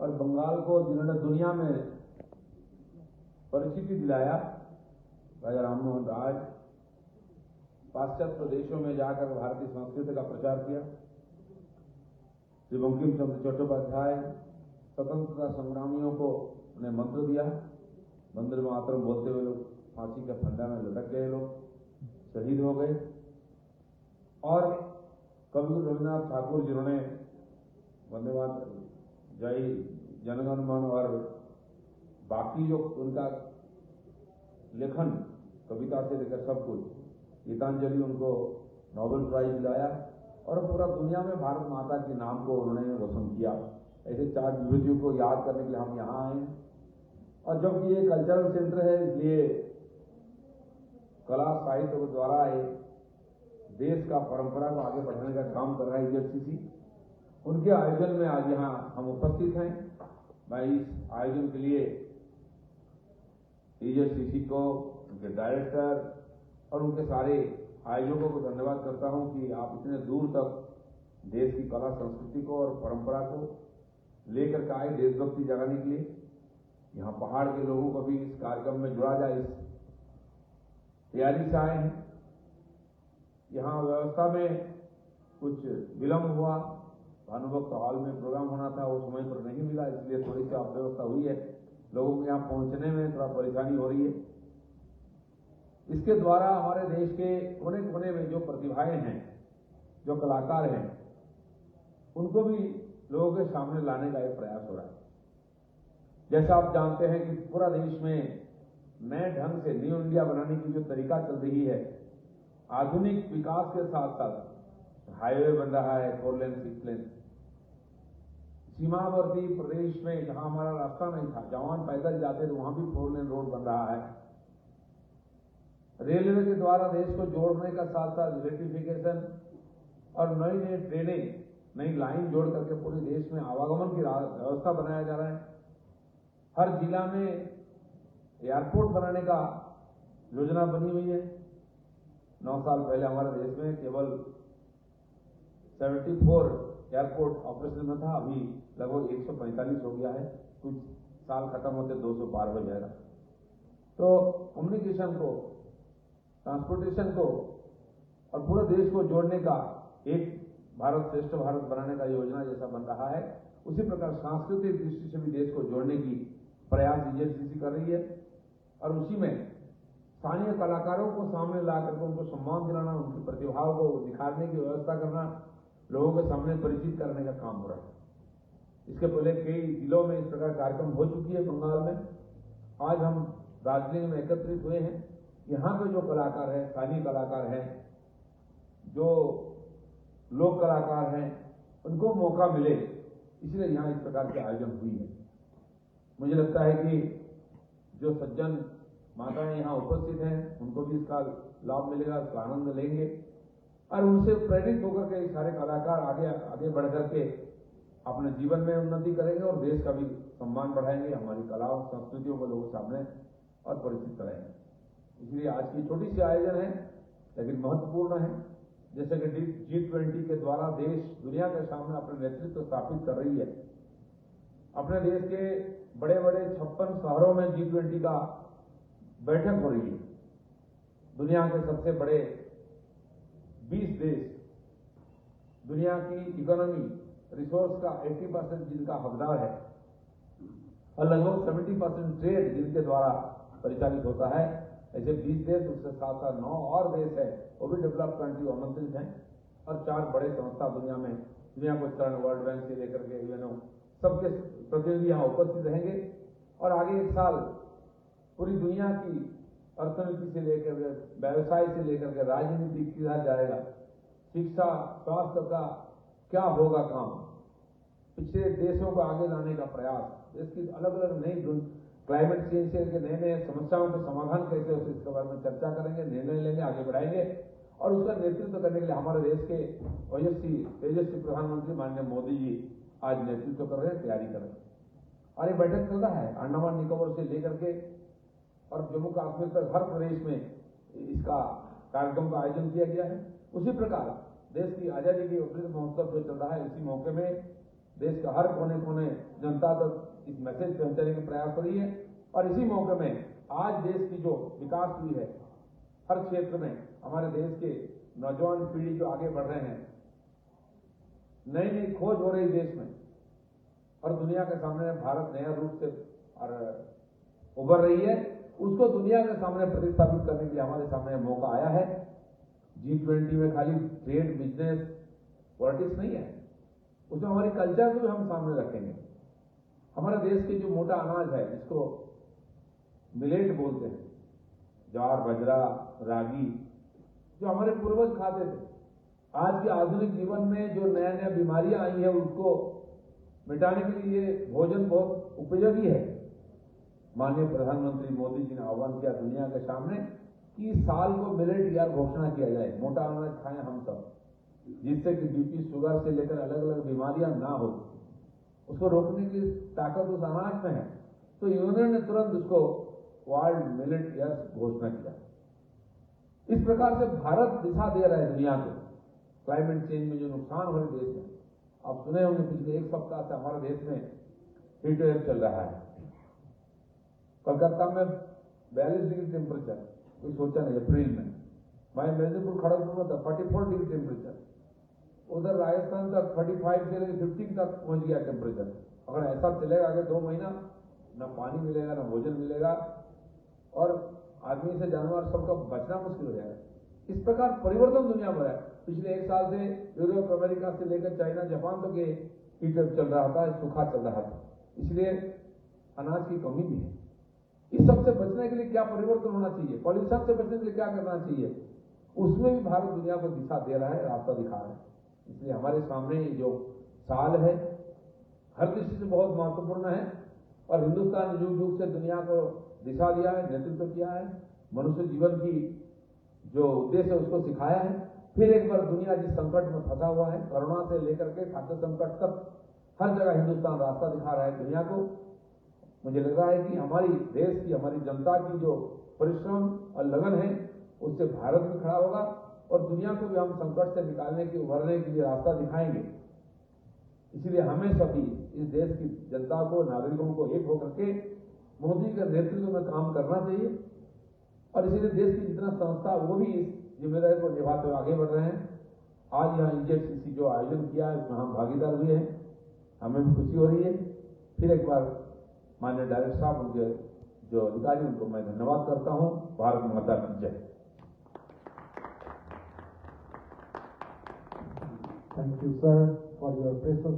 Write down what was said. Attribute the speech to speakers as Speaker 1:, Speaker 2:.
Speaker 1: और बंगाल को जिन्होंने दुनिया में परिचिति दिलाया, राजा राममोहन राय, पाश्चात्य देशों में जाकर भारतीय संस्कृति का प्रचार किया। श्री बंकिम चंद्र चट्टोपाध्याय स्वतंत्रता संग्रामियों को उन्हें मंत्र दिया, वंदे मातरम बोलते हुए लोग फांसी के फंदा में लटक गए, लोग शहीद हो गए। और कवि रविन्द्रनाथ ठाकुर जिन्होंने वंदे मातरम, जय जनगण मन और बाकी जो उनका लेखन कविता से लेकर सब कुछ, गीतांजलि, उनको नोबेल प्राइज दिलाया और पूरा दुनिया में भारत माता के नाम को उन्होंने रोशन किया। ऐसे 4 विभूतियों को याद करने के लिए हम यहाँ आए हैं। और जबकि ये कल्चरल सेंटर है, इसलिए कला साहित्य के द्वारा देश का परंपरा को आगे बढ़ाने का काम कर रहा है ईजेडसीसी। उनके आयोजन में आज यहाँ हम उपस्थित हैं। मैं इस आयोजन के लिए ईजेडसीसी को, उनके डायरेक्टर और उनके सारे आयोजकों को धन्यवाद करता हूं कि आप इतने दूर तक देश की कला संस्कृति को और परंपरा को लेकर के आए, देशभक्ति जगाने के लिए। यहाँ पहाड़ के लोगों को भी इस कार्यक्रम में जुड़ा जाए, इस तैयारी से आए हैं। यहाँ व्यवस्था में कुछ विलंब हुआ, भानुभक्त हॉल में प्रोग्राम होना था, वो समय पर नहीं मिला, इसलिए थोड़ी सी अव्यवस्था हुई है। लोगों को यहाँ पहुंचने में थोड़ा परेशानी हो रही है। इसके द्वारा हमारे देश के कोने कोने में जो प्रतिभाएं हैं, जो कलाकार हैं, उनको भी लोगों के सामने लाने का एक प्रयास हो रहा है। जैसा आप जानते हैं कि पूरा देश में नए ढंग से न्यू इंडिया बनाने की जो तरीका चल रही है, आधुनिक विकास के साथ साथ हाईवे बन रहा है, 4 लेन 6 लेन। सीमावर्ती प्रदेश में जहां हमारा रास्ता नहीं था, जवान पैदल जाते थे, वहां भी 4 लेन रोड बन रहा है। रेलवे के द्वारा देश को जोड़ने का साथ साथ इलेक्ट्रिफिकेशन और नई नई ट्रेनें, नई लाइन जोड़ करके पूरे देश में आवागमन की व्यवस्था बनाया जा रहा है। हर जिला में एयरपोर्ट बनाने का योजना बनी हुई है। 9 साल पहले हमारे देश में केवल 74 एयरपोर्ट ऑपरेशन में था, अभी लगभग 145 हो गया है। कुछ साल खत्म होते 200 पार हो जाएगा। तो कम्युनिकेशन को, ट्रांसपोर्टेशन को और पूरे देश को जोड़ने का एक भारत श्रेष्ठ भारत बनाने का योजना जैसा बन रहा है, उसी प्रकार सांस्कृतिक दृष्टि से भी देश को जोड़ने की प्रयास ईजेडसीसी कर रही है। और उसी में स्थानीय कलाकारों को सामने ला करके उनको सम्मान दिलाना, उनकी प्रतिभाओं को दिखाने की व्यवस्था करना, लोगों के सामने परिचित करने का काम हो रहा है। इसके पहले कई जिलों में इस प्रकार कार्यक्रम हो चुकी है। बंगाल में आज हम दार्जिलिंग में एकत्रित हुए हैं। यहाँ के जो कलाकार हैं, स्थानीय कलाकार हैं, जो लोक कलाकार हैं, उनको मौका मिले, इसलिए यहाँ इस प्रकार के आयोजन हुई है। मुझे लगता है कि जो सज्जन माताएं यहाँ उपस्थित हैं, उनको भी इसका लाभ मिलेगा, इसका आनंद लेंगे और उनसे प्रेरित होकर के सारे कलाकार आगे बढ़ करके अपने जीवन में उन्नति करेंगे और देश का भी सम्मान बढ़ाएंगे, हमारी कला और संस्कृतियों को लोगों के सामने और परिचित कराएंगे। इसलिए आज की छोटी सी आयोजन है, लेकिन महत्वपूर्ण है। जैसे कि G20 के द्वारा देश दुनिया के सामने अपने नेतृत्व स्थापित कर रही है। अपने देश के बड़े बड़े 56 शहरों में G20 का बैठक हो रही है। दुनिया के सबसे बड़े 20 देश, दुनिया की इकोनॉमी रिसोर्स का 80% जिनका हकदार है और लगभग 70% ट्रेड जिनके द्वारा परिचालित होता है, ऐसे 20 देश, उसके साथ साथ 9 और देश है, वो भी डेवलप कंट्री आमंत्रित हैं और 4 बड़े संस्था दुनिया को चरण, वर्ल्ड बैंक से लेकर के यूएनओ, सबके प्रतिनिधि यहाँ उपस्थित रहेंगे। और आगे 1 साल पूरी दुनिया की अर्थनीति से लेकर के, व्यवसाय से लेकर के, राजनीति किधर जाएगा, शिक्षा, स्वास्थ्य का क्या होगा काम, पिछले देशों को आगे लाने का प्रयास, देश की अलग अलग नई क्लाइमेट चेंज से नए नए समस्याओं के समाधान कैसे हो, इसके बारे में चर्चा करेंगे, निर्णय लेंगे, आगे बढ़ाएंगे। और उसका नेतृत्व करने के लिए हमारे देश के तेजस्वी प्रधानमंत्री माननीय मोदी जी आज नेतृत्व कर रहे हैं, तैयारी कर रहे हैं। और ये बैठक चल रहा है अंडमान निकोबार से लेकर के और जम्मू कश्मीर तक, हर प्रदेश में इसका कार्यक्रम का आयोजन किया गया है। उसी प्रकार देश की आजादी के अमृत महोत्सव जो चल रहा है, इसी मौके में देश के हर कोने कोने जनता तक इस मैसेज पहुंचाने का प्रयास हो रही है। और इसी मौके में आज देश की जो विकास हुई है, हर क्षेत्र में हमारे देश के नौजवान पीढ़ी जो आगे बढ़ रहे हैं, नई नई खोज हो रही देश में, और दुनिया के सामने भारत नया रूप से और उभर रही है, उसको दुनिया के सामने प्रतिस्थापित करने के लिए हमारे सामने मौका आया है। G20 में खाली ट्रेड, बिजनेस, पॉलिटिक्स नहीं है, उसमें हमारी कल्चर को भी हम सामने रखेंगे। हमारे देश के जो मोटा अनाज है, जिसको मिलेट बोलते हैं, ज्वार, बाजरा, रागी, जो हमारे पूर्वज खाते थे, आज के आधुनिक जीवन में जो नया नया बीमारियां आई है, उसको मिटाने के लिए भोजन बहुत उपयोगी है। माननीय प्रधानमंत्री मोदी जी ने आह्वान किया दुनिया के सामने कि साल को मिलेट ईयर घोषणा किया जाए, मोटा अनाज खाएं हम सब, जिससे कि बीपी, शुगर से लेकर अलग अलग बीमारियां ना हो। उसको रोकने की ताकत उस अनाज में है। तो यूनियन ने तुरंत उसको वर्ल्ड मिलेट ईयर घोषणा किया। इस प्रकार से भारत दिशा दे रहा है दुनिया को। क्लाइमेट चेंज में जो नुकसान हो रहे देश में, आप सुने होंगे पिछले एक सप्ताह से हमारे देश में हीट वेव चल रहा है। कोलकाता में 42 डिग्री टेम्परेचर, कोई सोचा नहीं अप्रैल में। वहीं मेदिनीपुर, खड़गपुर में 44 डिग्री टेम्परेचर, उधर राजस्थान तक 35 से लेकर 50 तक पहुंच गया टेम्परेचर। अगर ऐसा चलेगा आगे 2 महीना, न पानी मिलेगा, न भोजन मिलेगा, और आदमी से जानवर सबका बचना मुश्किल हो जाएगा। इस प्रकार परिवर्तन दुनिया में है। पिछले 1 साल से यूरोप, अमेरिका से लेकर चाइना, जापान तक ये हीट वेव चल रहा था, सूखा चल रहा था, इसलिए अनाज की कमी भी है। इस सबसे बचने के लिए क्या परिवर्तन होना चाहिए, पॉल्यूशन से बचने के लिए क्या करना चाहिए, उसमें भी भारत दुनिया को दिशा दे रहा है, रास्ता दिखा रहा है। इसलिए हमारे सामने ये जो साल है, हर दृष्टि से बहुत महत्वपूर्ण है। और हिंदुस्तान ने युग युग से दुनिया को दिशा दिया है, नेतृत्व किया है, मनुष्य जीवन की जो उद्देश्य है उसको सिखाया है। फिर एक बार दुनिया जिस संकट में फंसा हुआ है, कोरोना से लेकर के खाद्य संकट तक, हर जगह हिंदुस्तान रास्ता दिखा रहा है दुनिया को। मुझे लग रहा है कि हमारी देश की, हमारी जनता की जो परिश्रम और लगन है, उससे भारत भी खड़ा होगा और दुनिया को भी हम संकट से निकालने के, उभरने के लिए रास्ता दिखाएंगे। इसलिए हमें सभी इस देश की जनता को, नागरिकों को एक होकर के मोदी के नेतृत्व में काम करना चाहिए। और इसीलिए देश की जितना संस्था, वो भी इस जिम्मेदारी को निभाते हुए आगे बढ़ रहे हैं। आज यहाँ EJFCC जो आयोजन किया है, उसमें हम भागीदार भी हैं, हमें भी खुशी हो रही है। फिर एक बार माननीय डायरेक्टर साहब, उनके जो अधिकारी, उनको मैं धन्यवाद करता हूँ। भारत माता की जय।
Speaker 2: Thank you, sir, for your precious